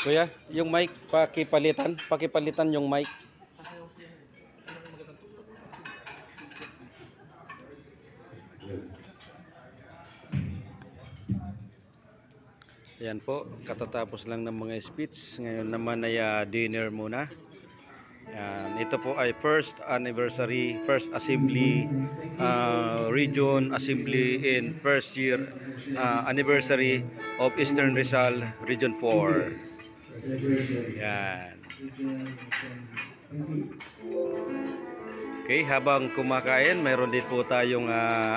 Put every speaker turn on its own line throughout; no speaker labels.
Kuya, yung mic, pakipalitan yung mic. Ayan po, katatapos lang ng mga speech. Ngayon naman ay dinner muna. Ayan, ito po ay first assembly, region assembly in first year anniversary of Eastern Rizal Region 4. Ayan. Okay, habang kumakain, mayroon din po tayong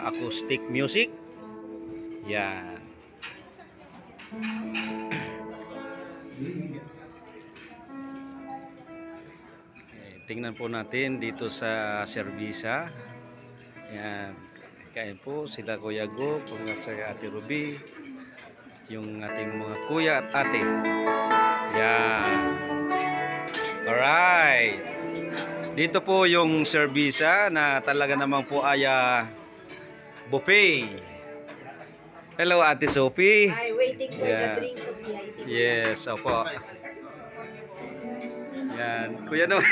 acoustic music. Ayan. Tingnan po natin dito sa serbisa. Yan. Kain po sila Kuya Go, sa Ate Ruby, yung ating mga kuya at ate. Yan. Alright. Dito po yung serbisa na talaga naman po ay buffet. Hello Ate Sophie.
Hi, waiting for the drinks of VIP.
Yes, opo. Yan, Kuya no.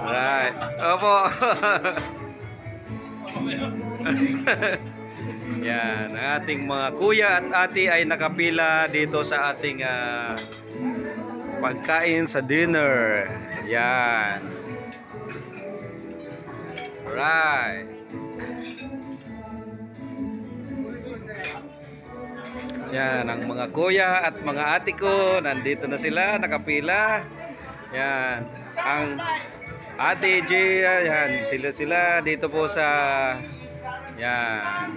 Right. Opo. Yan, ang ating mga kuya at ate ay nakapila dito sa ating pagkain sa dinner. Yan. Right. Yan, ang mga kuya at mga ate ko, nandito na sila, nakapila. Yan, ang ate J, yan, sila dito po sa, yan.